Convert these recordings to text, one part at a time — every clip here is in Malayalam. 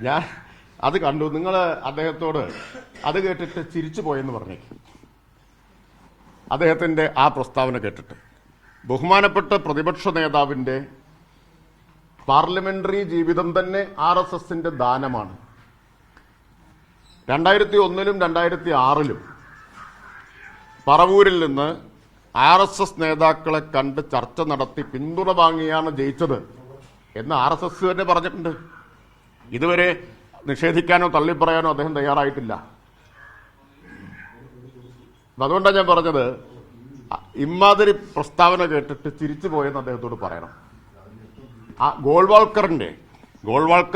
ഞാൻ അത് കണ്ടു. നിങ്ങൾ അദ്ദേഹത്തോട് അത് കേട്ടിട്ട് ചിരിച്ചു പോയെന്ന് പറഞ്ഞേക്കും. അദ്ദേഹത്തിന്റെ ആ പ്രസ്താവന കേട്ടിട്ട് ബഹുമാനപ്പെട്ട പ്രതിപക്ഷ നേതാവിന്റെ പാർലമെന്ററി ജീവിതം തന്നെ RSSന്റെ ദാനമാണ്. 2001-ലും 2006-ലും പറവൂരിൽ നിന്ന് RSS നേതാക്കളെ കണ്ട് ചർച്ച നടത്തി പിന്തുണ വാങ്ങിയാണ് ജയിച്ചത് എന്ന് RSS തന്നെ പറഞ്ഞിട്ടുണ്ട്. ഇതുവരെ നിഷേധിക്കാനോ തള്ളിപ്പറയാനോ അദ്ദേഹം തയ്യാറായിട്ടില്ല. അതുകൊണ്ടാണ് ഞാൻ പറഞ്ഞത്, ഇമാതിരി പ്രസ്താവന കേട്ടിട്ട് ചിരിച്ചു പോയെന്ന് അദ്ദേഹത്തോട് പറയണം. ആ ഗോൾവാൾക്കർ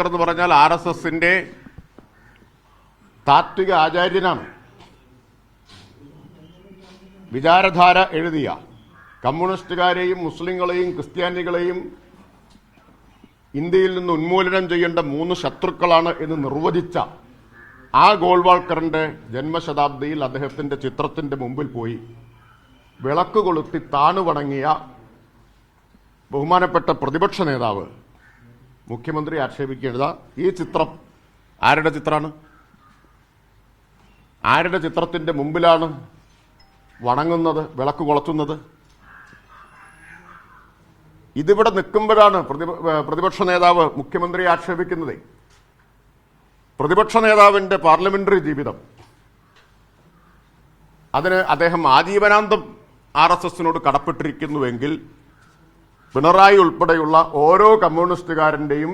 എന്ന് പറഞ്ഞാൽ RSSന്റെ താത്വിക ആചാര്യനാണ്. വിചാരധാര എഴുതിയ കമ്മ്യൂണിസ്റ്റുകാരെയും മുസ്ലിങ്ങളെയും ക്രിസ്ത്യാനികളെയും ഇന്ത്യയിൽ നിന്ന് ഉന്മൂലനം ചെയ്യേണ്ട 3 ശത്രുക്കളാണ് എന്ന് നിർവചിച്ച ആ ഗോൾവാൾക്കറിന്റെ ജന്മശതാബ്ദിയിൽ അദ്ദേഹത്തിന്റെ ചിത്രത്തിന്റെ മുമ്പിൽ പോയി വിളക്ക് കൊളുത്തി താണുവണങ്ങിയ ബഹുമാനപ്പെട്ട പ്രതിപക്ഷ നേതാവ് മുഖ്യമന്ത്രി ആക്ഷേപിക്കേണ്ട ഈ ചിത്രം ആരുടെ ചിത്രമാണ്? ആരുടെ ചിത്രത്തിന്റെ മുമ്പിലാണ് വണങ്ങുന്നത്, വിളക്ക് കൊളുത്തുന്നത്? ഇതിവിടെ നിൽക്കുമ്പോഴാണ് പ്രതിപക്ഷ നേതാവ് മുഖ്യമന്ത്രിയെ ആക്ഷേപിക്കുന്നത്. പ്രതിപക്ഷ നേതാവിന്റെ പാർലമെന്ററി ജീവിതം, അതിന് അദ്ദേഹം ആജീവനാന്തം RSSനോട് കടപ്പെട്ടിരിക്കുന്നുവെങ്കിൽ പിണറായി ഉൾപ്പെടെയുള്ള ഓരോ കമ്മ്യൂണിസ്റ്റുകാരന്റെയും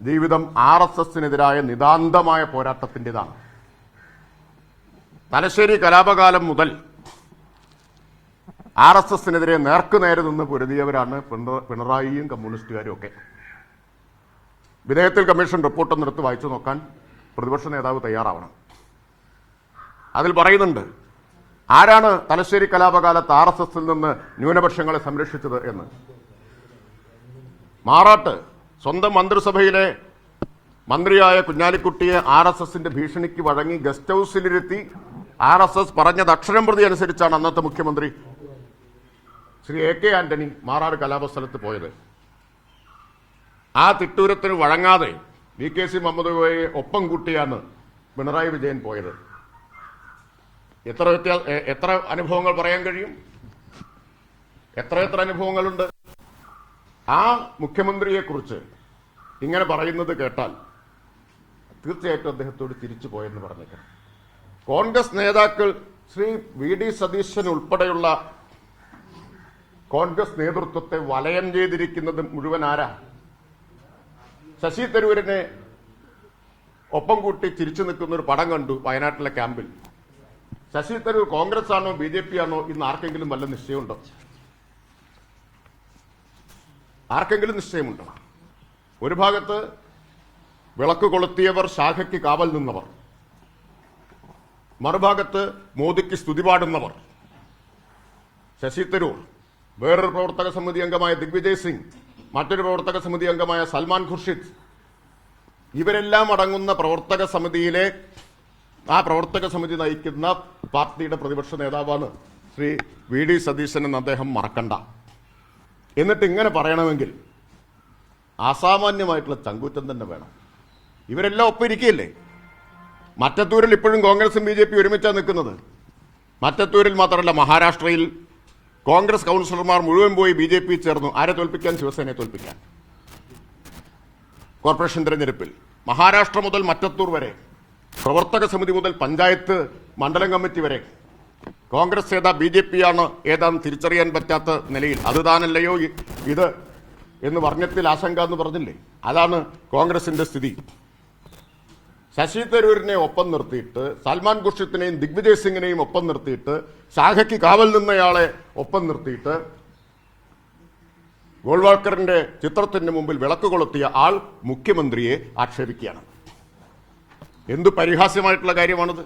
ജീവിതം RSSനെതിരായ നിതാന്തമായ പോരാട്ടത്തിൻ്റെതാണ്. തലശ്ശേരി കലാപകാലം മുതൽ RSSനെതിരെ നേർക്കുനേരെ നിന്ന് പൊരുതിയവരാണ് പിണറായിയും കമ്മ്യൂണിസ്റ്റുകാരും ഒക്കെ. വിധേയത്തിൽ കമ്മീഷൻ റിപ്പോർട്ടൊന്നും എടുത്ത് വായിച്ചു നോക്കാൻ പ്രതിപക്ഷ നേതാവ് തയ്യാറാവണം. അതിൽ പറയുന്നുണ്ട് ആരാണ് തലശ്ശേരി കലാപകാലത്ത് RSSൽ നിന്ന് ന്യൂനപക്ഷങ്ങളെ സംരക്ഷിച്ചത് എന്ന്. മാറാട്ട് സ്വന്തം മന്ത്രിസഭയിലെ മന്ത്രിയായ കുഞ്ഞാലിക്കുട്ടിയെ RSSന്റെ ഭീഷണിക്ക് വഴങ്ങി ഗസ്റ്റ് ഹൌസിലിരുത്തി RSS പറഞ്ഞത് അക്ഷരം പ്രതി അനുസരിച്ചാണ് അന്നത്തെ മുഖ്യമന്ത്രി ശ്രീ AK ആന്റണി മാറാട് കലാപസ്ഥലത്ത് പോയത്. ആ തിട്ടൂരത്തിന് വഴങ്ങാതെ VKC മുഹമ്മദ് കോയയെ ഒപ്പം കൂട്ടിയാണ് പിണറായി വിജയൻ പോയത്. എത്ര അനുഭവങ്ങൾ പറയാൻ കഴിയും? എത്ര അനുഭവങ്ങളുണ്ട്. ആ മുഖ്യമന്ത്രിയെക്കുറിച്ച് ഇങ്ങനെ പറയുന്നത് കേട്ടാൽ തീർച്ചയായിട്ടും അദ്ദേഹത്തോട് തിരിച്ചു പോയെന്ന് പറഞ്ഞേക്കാം. കോൺഗ്രസ് നേതാക്കൾ ശ്രീ VD സതീശൻ ഉൾപ്പെടെയുള്ള കോൺഗ്രസ് നേതൃത്വത്തെ വലയം ചെയ്തിരിക്കുന്നത് മുഴുവൻ ആരാ? ശശി തരൂരിനെ ഒപ്പം കൂട്ടി ചിരിച്ചു നിൽക്കുന്ന ഒരു പടം കണ്ടു വയനാട്ടിലെ ക്യാമ്പിൽ. ശശി തരൂർ കോൺഗ്രസ് ആണോ BJP ആണോ ഇന്ന് ആർക്കെങ്കിലും വല്ല നിശ്ചയമുണ്ടോ? ആർക്കെങ്കിലും നിശ്ചയമുണ്ടോ? ഒരു ഭാഗത്ത് വിളക്ക് കൊളുത്തിയവർ, ശാഖയ്ക്ക് കാവൽ നിന്നവർ, മറുഭാഗത്ത് മോദിക്ക് സ്തുതി പാടുന്നവർ. ശശി തരൂർ, വേറൊരു പ്രവർത്തക സമിതി അംഗമായ ദിഗ്വിജയ് സിംഗ്, മറ്റൊരു പ്രവർത്തക സമിതി അംഗമായ സൽമാൻ ഖുർഷിദ്, ഇവരെല്ലാം അടങ്ങുന്ന പ്രവർത്തക സമിതിയിലെ ആ പ്രവർത്തക സമിതി നയിക്കുന്ന പാർട്ടിയുടെ പ്രതിപക്ഷ നേതാവാണ് ശ്രീ VD സതീശൻ എന്ന് അദ്ദേഹം മറക്കണ്ട. എന്നിട്ട് ഇങ്ങനെ പറയണമെങ്കിൽ അസാമാന്യമായിട്ടുള്ള ചങ്കൂറ്റം തന്നെ വേണം. ഇവരെല്ലാം ഒപ്പം ഇരിക്കുകയല്ലേ? മറ്റത്തൂരിൽ ഇപ്പോഴും കോൺഗ്രസും BJP ഒരുമിച്ചാണ് നിൽക്കുന്നത്. മറ്റത്തൂരിൽ മാത്രമല്ല, മഹാരാഷ്ട്രയിൽ കോൺഗ്രസ് കൗൺസിലർമാർ മുഴുവൻ പോയി BJP ചേർന്നു. ആരെ തോൽപ്പിക്കാൻ? ശിവസേനയെ തോൽപ്പിക്കാൻ. കോർപ്പറേഷൻ തെരഞ്ഞെടുപ്പിൽ മഹാരാഷ്ട്ര മുതൽ മറ്റത്തൂർ വരെ, പ്രവർത്തക സമിതി മുതൽ പഞ്ചായത്ത് മണ്ഡലം കമ്മിറ്റി വരെ കോൺഗ്രസ് ഏതാ BJP ആണ് ഏതാന്ന് തിരിച്ചറിയാൻ പറ്റാത്ത നിലയിൽ അത് താനല്ലയോ ഇത് എന്ന് വർണ്ണത്തിൽ ആശങ്ക എന്ന് പറഞ്ഞില്ലേ, അതാണ് കോൺഗ്രസിന്റെ സ്ഥിതി. ശശി തരൂരിനെ ഒപ്പം നിർത്തിയിട്ട്, സൽമാൻ ഖുർഷിദിനെയും ദിഗ്വിജയ് സിംഗിനെയും ഒപ്പം നിർത്തിയിട്ട്, ശാഖയ്ക്ക് കാവൽ നിന്നയാളെ ഒപ്പം നിർത്തിയിട്ട് ഗോൾവാൾക്കറിന്റെ ചിത്രത്തിന് മുമ്പിൽ വിളക്ക് കൊളുത്തിയ ആൾ മുഖ്യമന്ത്രിയെ ആക്ഷേപിക്കുകയാണ്. എന്തു പരിഹാസ്യമായിട്ടുള്ള കാര്യമാണിത്.